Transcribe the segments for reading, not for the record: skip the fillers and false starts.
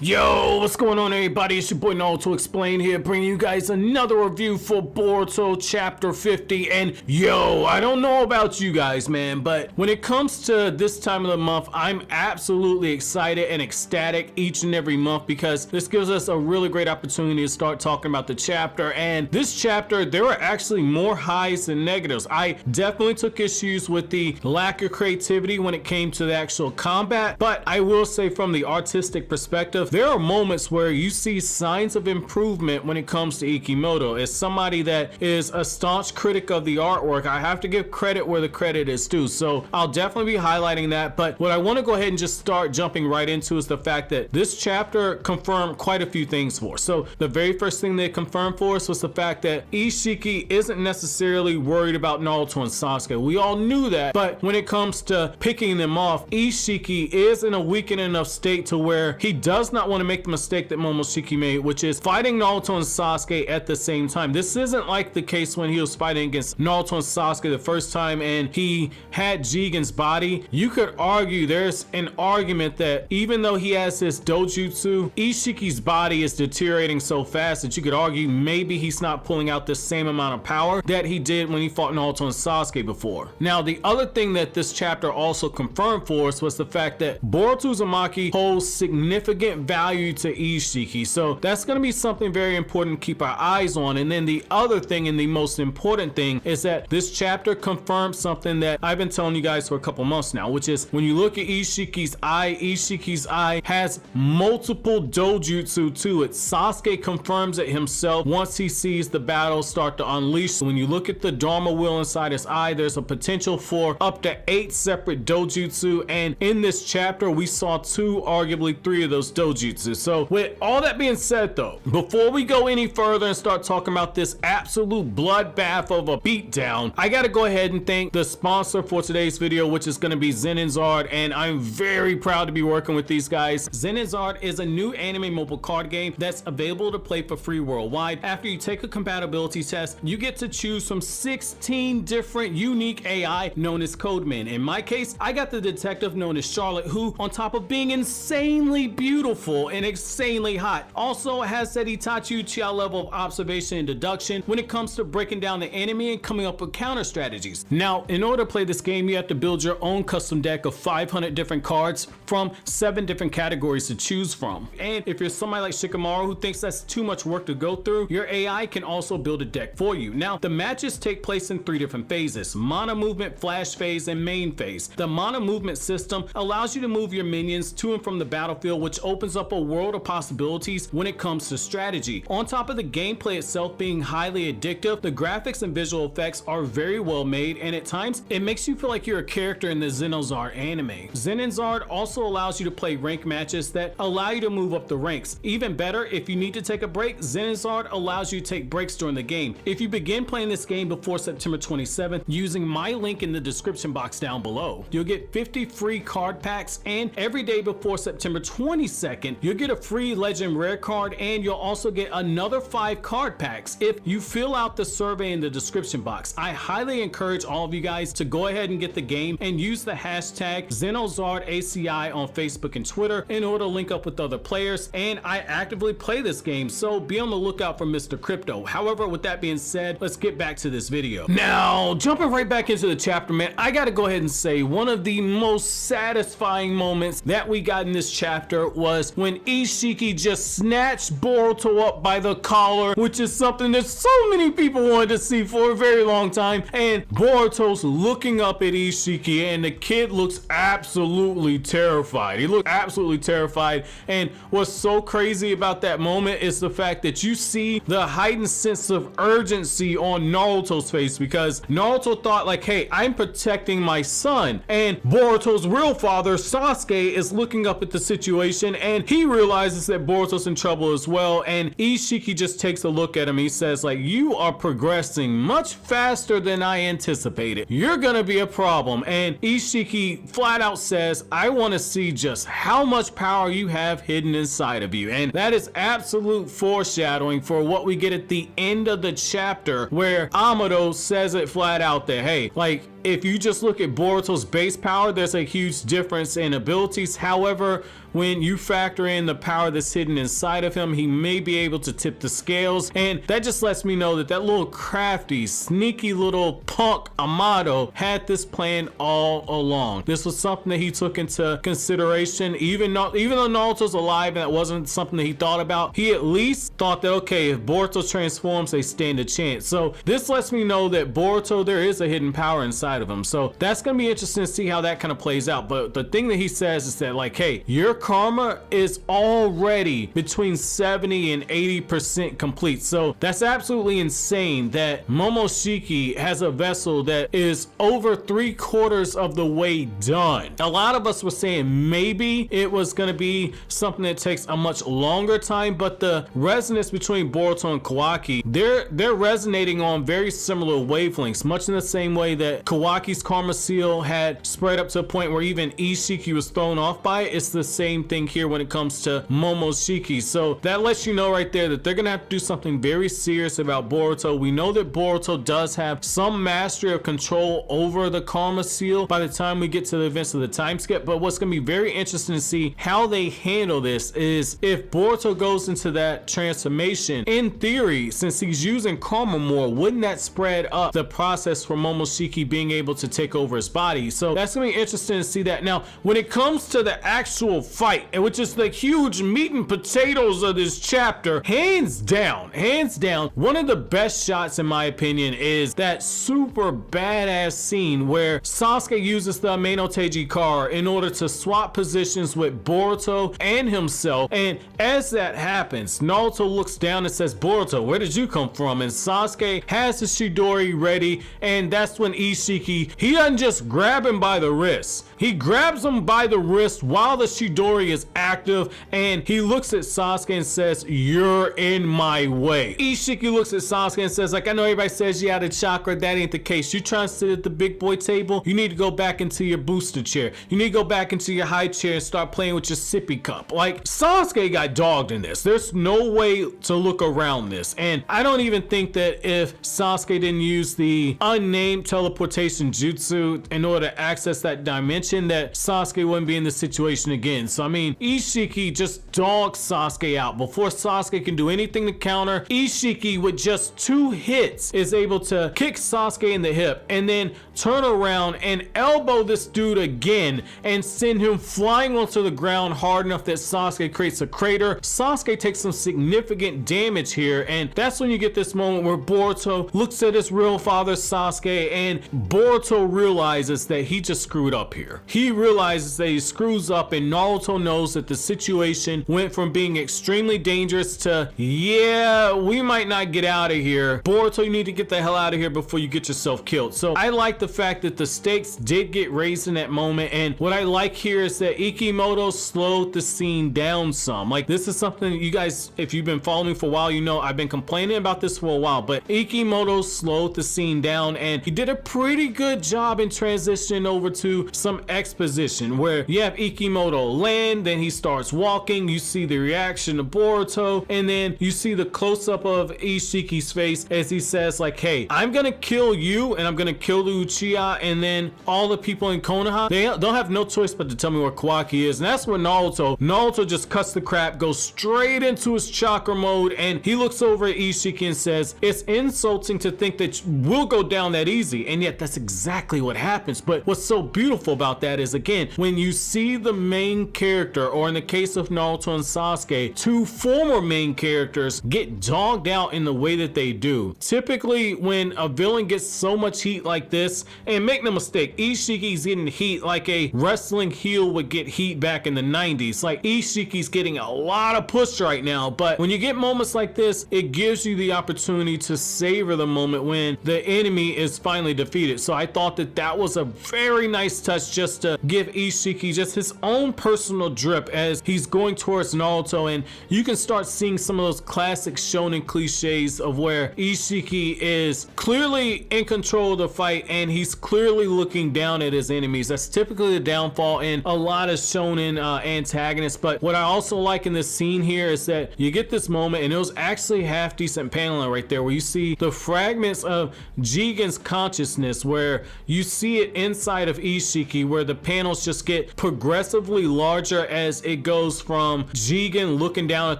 Yo, what's going on everybody? It's your boy Naruto Explain here, bringing you guys another review for Boruto Chapter 50. And yo, I don't know about you guys, man, but when it comes to this time of the month, I'm absolutely excited and ecstatic each and every month because this gives us a really great opportunity to start talking about the chapter. And this chapter, there are actually more highs than negatives. I definitely took issues with the lack of creativity when it came to the actual combat, but I will say from the artistic perspective, there are moments where you see signs of improvement when it comes to Ikimoto. As somebody that is a staunch critic of the artwork, I have to give credit where the credit is due. So I'll definitely be highlighting that. But what I want to go ahead and just start jumping right into is the fact that this chapter confirmed quite a few things for us. So the very first thing they confirmed for us was the fact that Isshiki isn't necessarily worried about Naruto and Sasuke. We all knew that, but when it comes to picking them off, Isshiki is in a weakened enough state to where he does not want to make the mistake that Momoshiki made, which is fighting Naruto and Sasuke at the same time. This isn't like the case when he was fighting against Naruto and Sasuke the first time and he had Jigen's body. You could argue there's an argument that even though he has this dojutsu, Isshiki's body is deteriorating so fast that you could argue maybe he's not pulling out the same amount of power that he did when he fought Naruto and Sasuke before. Now, the other thing that this chapter also confirmed for us was the fact that Boruto Uzumaki holds significant value to Isshiki, so that's going to be something very important to keep our eyes on. And then the other thing, and the most important thing, is that this chapter confirms something that I've been telling you guys for a couple months now, which is when you look at Ishiki's eye has multiple dojutsu to it. Sasuke confirms it himself once he sees the battle start to unleash. So when you look at the Dharma wheel inside his eye, there's a potential for up to 8 separate dojutsu, and in this chapter we saw 2, arguably 3 of those dojutsu. So with all that being said though, before we go any further and start talking about this absolute bloodbath of a beatdown, I gotta go ahead and thank the sponsor for today's video, which is going to be Zen and Zard, and I'm very proud to be working with these guys. Zen and Zard is a new anime mobile card game that's available to play for free worldwide. After you take a compatibility test, you get to choose from 16 different unique AI known as Codemen. In my case, I got the detective known as Charlotte, who on top of being insanely beautiful and insanely hot, also has that Itachi Uchiha level of observation and deduction when it comes to breaking down the enemy and coming up with counter strategies. Now, in order to play this game, you have to build your own custom deck of 500 different cards from 7 different categories to choose from. And if you're somebody like Shikamaru who thinks that's too much work to go through, your AI can also build a deck for you. Now, the matches take place in 3 different phases: mana movement, flash phase, and main phase. The mana movement system allows you to move your minions to and from the battlefield, which opens up a world of possibilities when it comes to strategy. On top of the gameplay itself being highly addictive, the graphics and visual effects are very well made, and at times it makes you feel like you're a character in the Zenozard anime. Zen and Zard also allows you to play rank matches that allow you to move up the ranks. Even better, if you need to take a break, Zen and Zard allows you to take breaks during the game. If you begin playing this game before September 27th using my link in the description box down below, you'll get 50 free card packs, and every day before September 22nd, you'll get a free legend rare card, and you'll also get another 5 card packs if you fill out the survey in the description box. I highly encourage all of you guys to go ahead and get the game and use the hashtag ZenozardACI on Facebook and Twitter in order to link up with other players, and I actively play this game, so be on the lookout for Mr. Crypto. However, with that being said, let's get back to this video. Now, jumping right back into the chapter, man, I gotta go ahead and say one of the most satisfying moments that we got in this chapter was when Isshiki just snatched Boruto up by the collar, which is something that so many people wanted to see for a very long time, and Boruto's looking up at Isshiki, and the kid looks absolutely terrified. He looked absolutely terrified, and what's so crazy about that moment is the fact that you see the heightened sense of urgency on Naruto's face, because Naruto thought like, hey, I'm protecting my son, and Boruto's real father, Sasuke, is looking up at the situation, and he realizes that Boruto's in trouble as well, and Isshiki just takes a look at him. He says like, you are progressing much faster than I anticipated. You're gonna be a problem. And Isshiki flat out says, I want to see just how much power you have hidden inside of you. And that is absolute foreshadowing for what we get at the end of the chapter, where Amado says it flat out there, hey, like, if you just look at Boruto's base power, there's a huge difference in abilities. However, when you factor in the power that's hidden inside of him, he may be able to tip the scales, and that just lets me know that that little crafty, sneaky little punk Amato had this plan all along. This was something that he took into consideration. Even though Naruto's alive and that wasn't something that he thought about, he at least thought that, okay, if Boruto transforms, they stand a chance. So this lets me know that Boruto, there is a hidden power inside of him. So that's gonna be interesting to see how that kind of plays out. But the thing that he says is that, like, hey, your karma is already between 70 and 80% complete. So that's absolutely insane that Momoshiki has a vessel that is over 3/4 of the way done. A lot of us were saying maybe it was going to be something that takes a much longer time, but the resonance between Boruto and Kawaki, they're resonating on very similar wavelengths, much in the same way that Kawaki's karma seal had spread up to a point where even Isshiki was thrown off by it. It's the same thing here when it comes to Momoshiki. So that lets you know right there that they're gonna have to do something very serious about Boruto. We know that Boruto does have some mastery of control over the karma seal by the time we get to the events of the time skip, but what's gonna be very interesting to see how they handle this is if Boruto goes into that transformation. In theory, since he's using karma more, wouldn't that spread up the process for Momoshiki being able to take over his body? So that's gonna be interesting to see that. Now, when it comes to the actual fight, and which is the huge meat and potatoes of this chapter, hands down, one of the best shots in my opinion is that super badass scene where Sasuke uses the Ameno Teiji car in order to swap positions with Boruto and himself, and as that happens, Naruto looks down and says, Boruto, where did you come from? And Sasuke has his Chidori ready, and that's when Isshiki, he doesn't just grab him by the wrist, he grabs him by the wrist while the Chidori is active, and he looks at Sasuke and says, you're in my way. Isshiki looks at Sasuke and says, like, I know everybody says you out of chakra, that ain't the case. You trying to sit at the big boy table? You need to go back into your booster chair. You need to go back into your high chair and start playing with your sippy cup. Like, Sasuke got dogged in this. There's no way to look around this, and I don't even think that if Sasuke didn't use the unnamed teleportation jutsu in order to access that dimension, that Sasuke wouldn't be in this situation again. So I mean, Isshiki just dogs Sasuke out. Before Sasuke can do anything to counter, Isshiki with just 2 hits is able to kick Sasuke in the hip and then turn around and elbow this dude again and send him flying onto the ground hard enough that Sasuke creates a crater. Sasuke takes some significant damage here, and that's when you get this moment where Boruto looks at his real father Sasuke, and Boruto realizes that he just screwed up here. He realizes that he screws up, and Naruto knows that the situation went from being extremely dangerous to, yeah, we might not get out of here. Boruto, you need to get the hell out of here before you get yourself killed. So I like the fact that the stakes did get raised in that moment, and what I like here is that Ikimoto slowed the scene down some. Like, this is something you guys, if you've been following me for a while, you know I've been complaining about this for a while, but Ikimoto slowed the scene down, and he did a pretty good job in transitioning over to some exposition where you have Ikimoto land, then he starts walking, you see the reaction of Boruto, and then you see the close-up of Isshiki's face as he says, like, hey, I'm gonna kill you and I'm gonna kill the Uchiha, and then all the people in Konoha, they don't have no choice but to tell me where Kawaki is. And that's where Naruto just cuts the crap, goes straight into his chakra mode, and he looks over at Isshiki and says, it's insulting to think that we'll go down that easy, and yet that's exactly what happens. But what's so beautiful about that is, again, when you see the main character, or in the case of Naruto and Sasuke, 2 former main characters get dogged out in the way that they do. Typically, when a villain gets so much heat like this, and make no mistake, Isshiki's getting heat like a wrestling heel would get heat back in the 90s. Like, Isshiki's getting a lot of push right now, but when you get moments like this, it gives you the opportunity to savor the moment when the enemy is finally defeated. So I thought that that was a very nice touch, just to give Isshiki just his own personal drip as he's going towards Naruto, and you can start seeing some of those classic shonen cliches of where Isshiki is clearly in control of the fight and he's clearly looking down at his enemies. That's typically the downfall in a lot of shonen antagonists. But what I also like in this scene here is that you get this moment, and it was actually half decent paneling right there, where you see the fragments of Jigen's consciousness where you see it inside of Isshiki, where the panels just get progressively larger as it goes from Jigen looking down at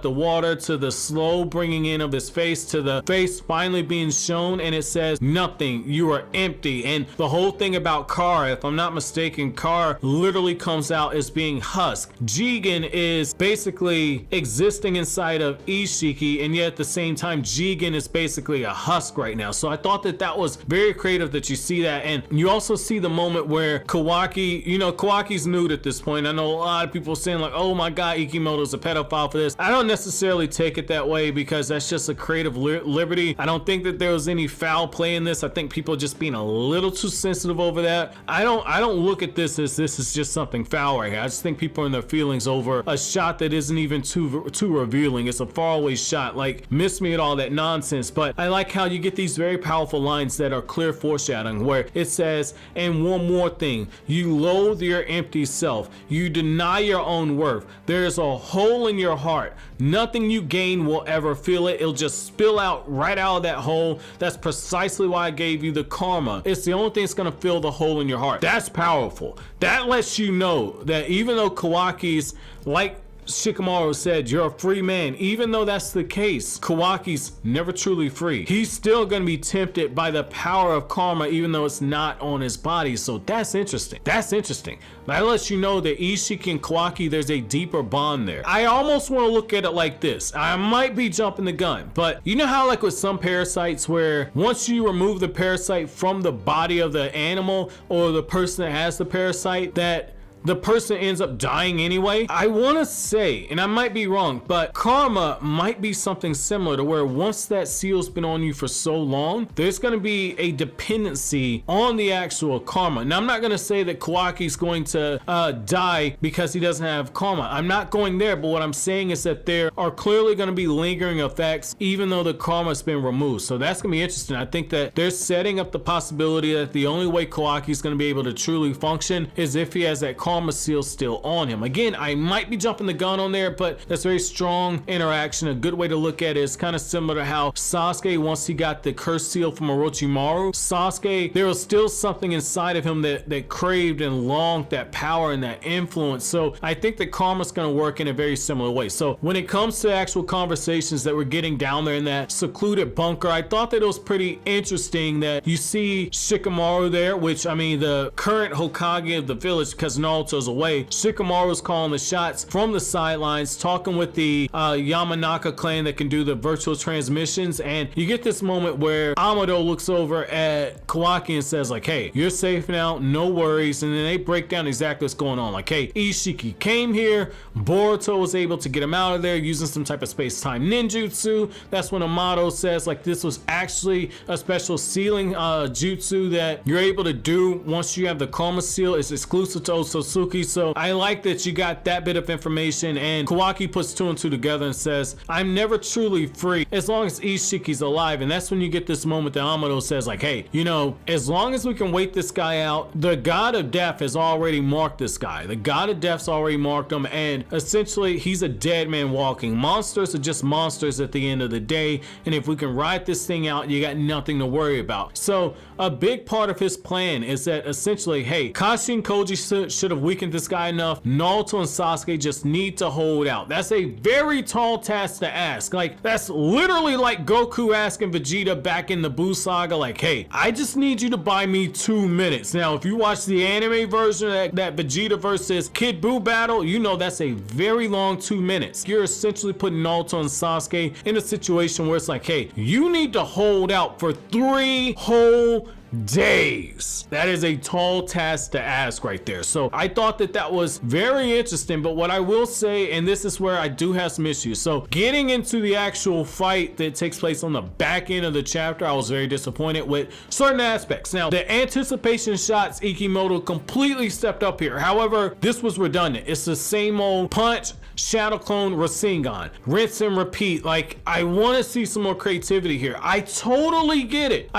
the water to the slow bringing in of his face to the face finally being shown, and it says nothing, you are empty. And the whole thing about Kara, if I'm not mistaken, Kara literally comes out as being husked. Jigen is basically existing inside of Isshiki, and yet at the same time Jigen is basically a husk right now. So I thought that that was very creative that you see that. And you also see the moment where Kawaki, you know, Kawaki's nude at this point. I know a lot of people saying like, oh my god, Ikimoto's a pedophile for this. I don't necessarily take it that way, because that's just a creative liberty. I don't think that there was any foul play in this. I think people are just being a little too sensitive over that. I don't look at this as this is just something foul right here. I just think people are in their feelings over a shot that isn't even too revealing. It's a faraway shot, like miss me at all that nonsense. But I like how you get these very powerful lines that are clear foreshadowing, where it says, and one more thing, you loathe your empty self, you deny your own worth, there's a hole in your heart, nothing you gain will ever fill it, it'll just spill out right out of that hole. That's precisely why I gave you the karma. It's the only thing that's gonna fill the hole in your heart. That's powerful. That lets you know that even though Kawaki's, like Shikamaru said, you're a free man. Even though that's the case, Kawaki's never truly free. He's still going to be tempted by the power of karma, even though it's not on his body. So that's interesting. That's interesting. That lets you know that Isshiki and Kawaki, there's a deeper bond there. I almost want to look at it like this. I might be jumping the gun, but you know how like with some parasites where once you remove the parasite from the body of the animal or the person that has the parasite, that the person ends up dying anyway? I want to say, and I might be wrong, but karma might be something similar to where once that seal's been on you for so long, there's going to be a dependency on the actual karma. Now, I'm not going to say that Kawaki's going to die because he doesn't have karma. I'm not going there, but what I'm saying is that there are clearly going to be lingering effects even though the karma's been removed. So that's going to be interesting. I think that they're setting up the possibility that the only way Kawaki's going to be able to truly function is if he has that karma seal still on him. Again, I might be jumping the gun on there, but that's very strong interaction. A good way to look at it is kind of similar to how Sasuke, once he got the curse seal from Orochimaru, Sasuke, there was still something inside of him that craved and longed that power and that influence. So I think that karma's going to work in a very similar way. So when it comes to actual conversations that we're getting down there in that secluded bunker, I thought that it was pretty interesting that you see Shikamaru there, which I mean the current Hokage of the village, because Naruto's away. Shikamaru's calling the shots from the sidelines, talking with the Yamanaka clan that can do the virtual transmissions, and you get this moment where Amado looks over at Kawaki and says like, hey, you're safe now, no worries. And then they break down exactly what's going on. Like, hey, Isshiki came here, Boruto was able to get him out of there using some type of space-time ninjutsu. That's when Amado says like this was actually a special sealing jutsu that you're able to do once you have the karma seal. It's exclusive to Otsutsuki. So I like that you got that bit of information, and Kawaki puts two and two together and says, I'm never truly free as long as Isshiki's alive. And that's when you get this moment that Amado says like, hey, you know, as long as we can wait this guy out, the god of death has already marked this guy. The god of death's already marked him, and essentially he's a dead man walking. Monsters are just monsters at the end of the day, and if we can ride this thing out, you got nothing to worry about. So a big part of his plan is that essentially, hey, Kashi and Koji should have weakened this guy enough. Naruto and Sasuke just need to hold out. That's a very tall task to ask. Like, that's literally like Goku asking Vegeta back in the Buu saga, like, hey, I just need you to buy me 2 minutes. Now, if you watch the anime version of that Vegeta versus Kid Buu battle, you know that's a very long 2 minutes. You're essentially putting Naruto and Sasuke in a situation where it's like, hey, you need to hold out for 3 whole days. That is a tall task to ask right there. So I thought that that was very interesting. But what I will say, and this is where I do have some issues, so getting into the actual fight that takes place on the back end of the chapter, I was very disappointed with certain aspects. Now, the anticipation shots, Ikimoto completely stepped up here. However, this was redundant. It's the same old punch, shadow clone Rasengan, rinse and repeat. Like, I want to see some more creativity here. I totally get it.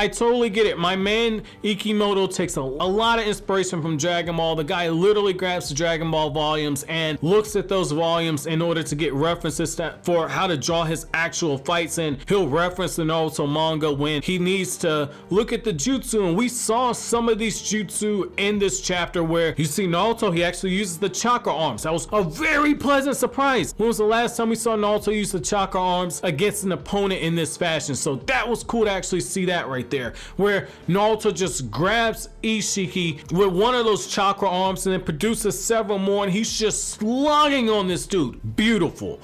My man Ikimoto takes a lot of inspiration from Dragon Ball. The guy literally grabs the Dragon Ball volumes and looks at those volumes in order to get references for how to draw his actual fights, and he'll reference the Naruto manga when he needs to look at the jutsu. And we saw some of these jutsu in this chapter where you see Naruto, he actually uses the chakra arms. That was a very pleasant surprise. When was the last time we saw Naruto use the chakra arms against an opponent in this fashion? So that was cool to actually see that right there, where Naruto just grabs Isshiki with one of those chakra arms and then produces several more, and he's just slugging on this dude. Beautiful.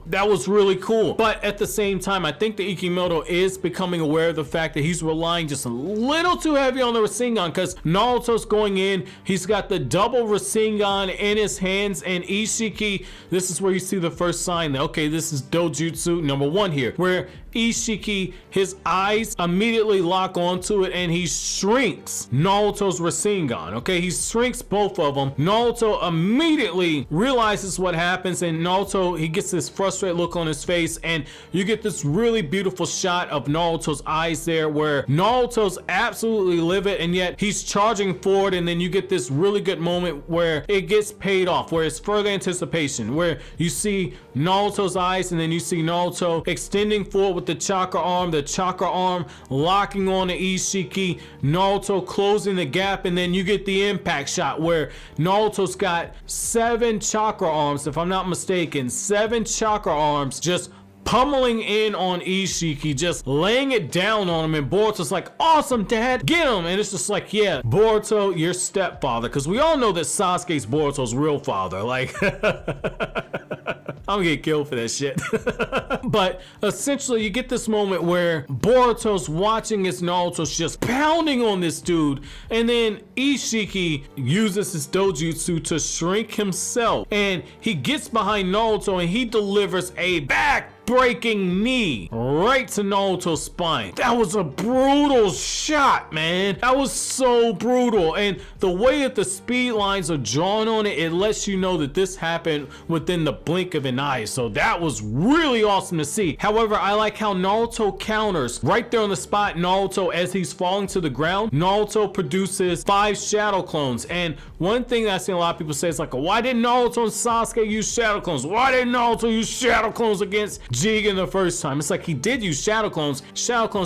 That was really cool. But at the same time, I think that Ikimoto is becoming aware of the fact that he's relying just a little too heavy on the Rasengan, because Naruto's going in, he's got the double Rasengan in his hands, and Isshiki, this is where you see the first sign that, okay, this is dojutsu number 1 here, where Isshiki, his eyes immediately lock onto it and he shrinks Naruto's Rasengan. Okay, he shrinks both of them. Naruto immediately realizes what happens, and Naruto, he gets this frustrated look on his face, and you get this really beautiful shot of Naruto's eyes there where Naruto's absolutely livid and yet he's charging forward, and then you get this really good moment where it gets paid off, where it's further anticipation, where you see Naruto's eyes and then you see Naruto extending forward with the chakra arm locking on to Isshiki, Naruto closing the gap, and then you get the impact shot where Naruto's got 7 chakra arms, if I'm not mistaken, 7 chakra arms just pummeling in on Isshiki, just laying it down on him, and Boruto's like, awesome dad, get him. And it's just like, yeah, Boruto, your stepfather, because we all know that Sasuke's Boruto's real father. Like I'm gonna get killed for that shit. But essentially you get this moment where Boruto's watching as Naruto's just pounding on this dude, and then Isshiki uses his dojutsu to shrink himself, and he gets behind Naruto and he delivers a breaking knee right to Naruto's spine. That was a brutal shot, man. That was so brutal, and the way that the speed lines are drawn on it, it lets you know that this happened within the blink of an eye. So that was really awesome to see. However, I like how Naruto counters right there on the spot. Naruto, as he's falling to the ground, Naruto produces 5 shadow clones, and one thing that I've seen a lot of people say is like, why didn't Naruto and Sasuke use shadow clones? Why didn't Naruto use shadow clones against Jigen the first time? It's like he did use shadow clones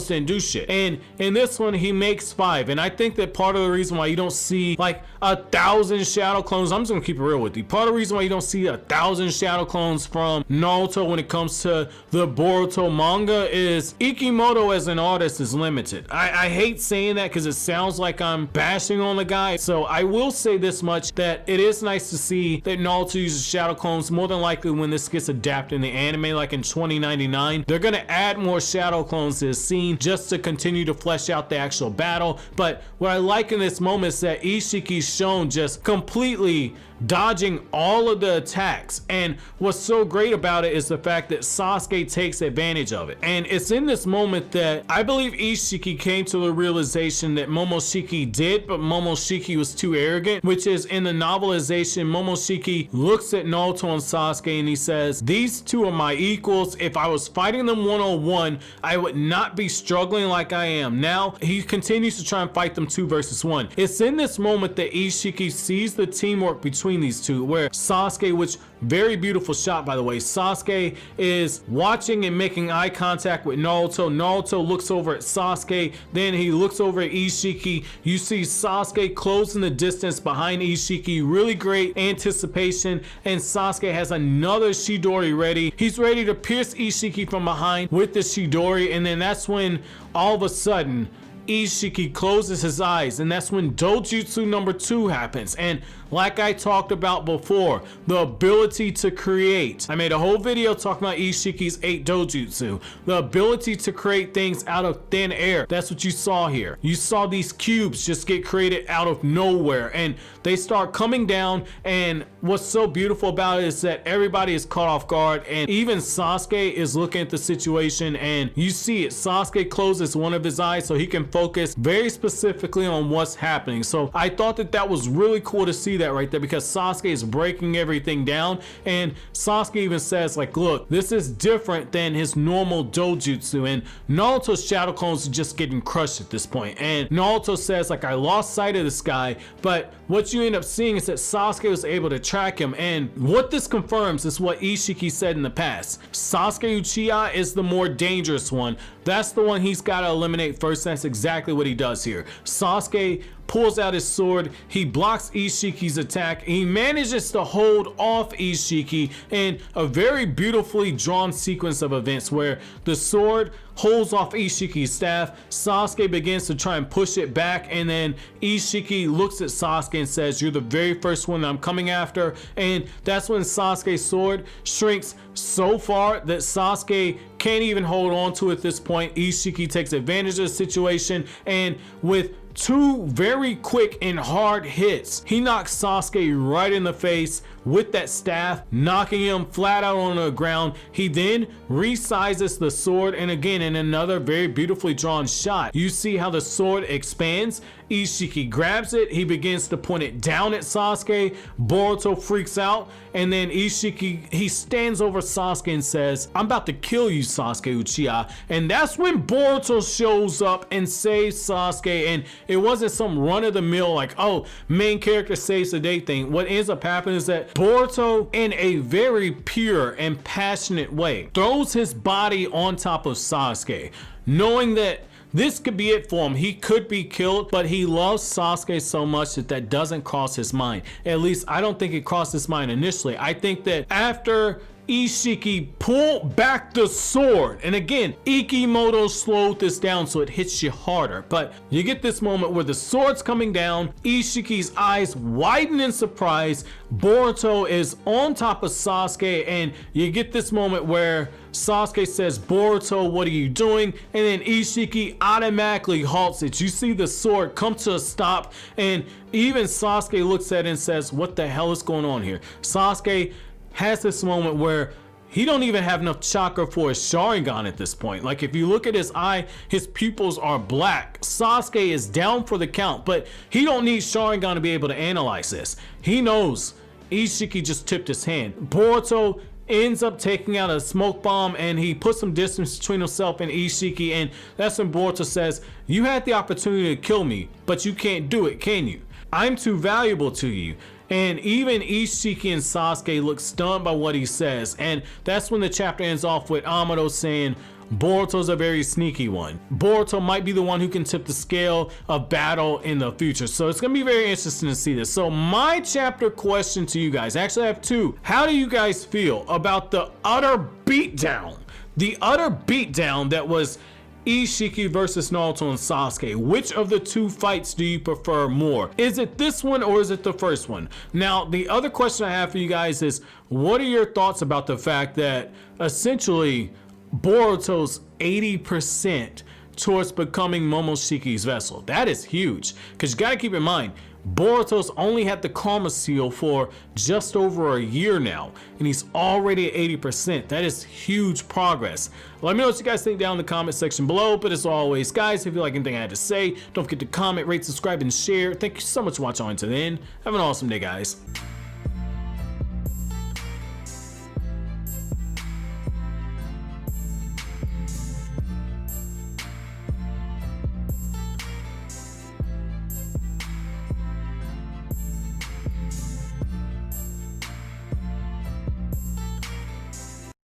didn't do shit, and in this one he makes 5. And I think that part of the reason why you don't see like 1,000 shadow clones, I'm just gonna keep it real with you, part of the reason why you don't see 1,000 shadow clones from Naruto when it comes to the Boruto manga is Ikimoto as an artist is limited. I hate saying that because it sounds like I'm bashing on the guy, so I will say this much, that it is nice to see that Naruto uses shadow clones. More than likely when this gets adapted in the anime, like in 2099, they're gonna add more shadow clones to the scene just to continue to flesh out the actual battle. But what I like in this moment is that Isshiki's shown just completely dodging all of the attacks, and what's so great about it is the fact that Sasuke takes advantage of it. And it's in this moment that I believe Isshiki came to the realization that Momoshiki did, but Momoshiki was too arrogant, which is in the novelization, Momoshiki looks at Naruto and Sasuke and he says, these two are my equals. If I was fighting them one-on-one, I would not be struggling like I am now. He continues to try and fight them 2 versus 1. It's in this moment that Isshiki sees the teamwork between these two, where Sasuke, which very beautiful shot by the way, Sasuke is watching and making eye contact with Naruto. Naruto looks over at Sasuke, then he looks over at Isshiki. You see Sasuke closing the distance behind Isshiki, really great anticipation, and Sasuke has another Chidori ready. He's ready to pierce Isshiki from behind with the Chidori, and then that's when all of a sudden Isshiki closes his eyes, and that's when dojutsu number 2 happens. And like I talked about before, the ability to create. I made a whole video talking about Isshiki's 8 dojutsu. The ability to create things out of thin air. That's what you saw here. You saw these cubes just get created out of nowhere, and they start coming down, and what's so beautiful about it is that everybody is caught off guard, and even Sasuke is looking at the situation, and you see it. Sasuke closes one of his eyes so he can focus very specifically on what's happening. So I thought that that was really cool to see that right there, because Sasuke is breaking everything down, and Sasuke even says like, look, this is different than his normal dojutsu, and Naruto's shadow clones are just getting crushed at this point. And Naruto says like, I lost sight of this guy, but what you end up seeing is that Sasuke was able to track him, and what this confirms is what Isshiki said in the past. Sasuke Uchiha is the more dangerous one. That's the one he's got to eliminate first. That's exactly what he does here. Sasuke pulls out his sword, he blocks Isshiki's attack, he manages to hold off Isshiki in a very beautifully drawn sequence of events where the sword holds off Isshiki's staff, Sasuke begins to try and push it back, and then Isshiki looks at Sasuke and says, you're the very first one I'm coming after, and that's when Sasuke's sword shrinks so far that Sasuke can't even hold on to it at this point. Isshiki takes advantage of the situation, and with two very quick and hard hits, he knocks Sasuke right in the face with that staff, knocking him flat out on the ground. He then resizes the sword, and again, in another very beautifully drawn shot, you see how the sword expands. Isshiki grabs it, he begins to point it down at Sasuke. Boruto freaks out, and then Isshiki, he stands over Sasuke and says, I'm about to kill you, Sasuke Uchiha. And that's when Boruto shows up and saves Sasuke, and it wasn't some run-of-the-mill like, oh, main character saves the day thing. What ends up happening is that Boruto, in a very pure and passionate way, throws his body on top of Sasuke, knowing that this could be it for him. He could be killed, but he loves Sasuke so much that that doesn't cross his mind. At least I don't think it crossed his mind initially. I think that after Isshiki pulled back the sword, and again, Ikimoto slowed this down so it hits you harder, but you get this moment where the sword's coming down, Isshiki's eyes widen in surprise, Boruto is on top of Sasuke, and you get this moment where Sasuke says, Boruto, what are you doing? And then Isshiki automatically halts it. You see the sword come to a stop, and even Sasuke looks at it and says, what the hell is going on here? Sasuke has this moment where he don't even have enough chakra for his Sharingan at this point. Like, if you look at his eye, his pupils are black. Sasuke is down for the count, but he don't need Sharingan to be able to analyze this. He knows Isshiki just tipped his hand. Boruto ends up taking out a smoke bomb, and he puts some distance between himself and Isshiki, and that's when Boruto says, you had the opportunity to kill me, but you can't do it, can you? I'm too valuable to you. And even Isshiki and Sasuke look stunned by what he says, and that's when the chapter ends off with Amado saying, Boruto's a very sneaky one. Boruto might be the one who can tip the scale of battle in the future. So it's gonna be very interesting to see this. So my chapter question to you guys, actually I have two. How do you guys feel about the utter beatdown? The utter beatdown that was Isshiki versus Naruto and Sasuke. Which of the two fights do you prefer more? Is it this one or is it the first one? Now, the other question I have for you guys is, what are your thoughts about the fact that essentially Boruto's 80% towards becoming Momoshiki's vessel? That is huge, because you gotta keep in mind, Boruto's only had the karma seal for just over a year now, and he's already at 80%. That is huge progress. Let me know what you guys think down in the comment section below, but as always, guys, if you like anything I had to say, don't forget to comment, rate, subscribe, and share. Thank you so much for watching on to the end. Have an awesome day, guys.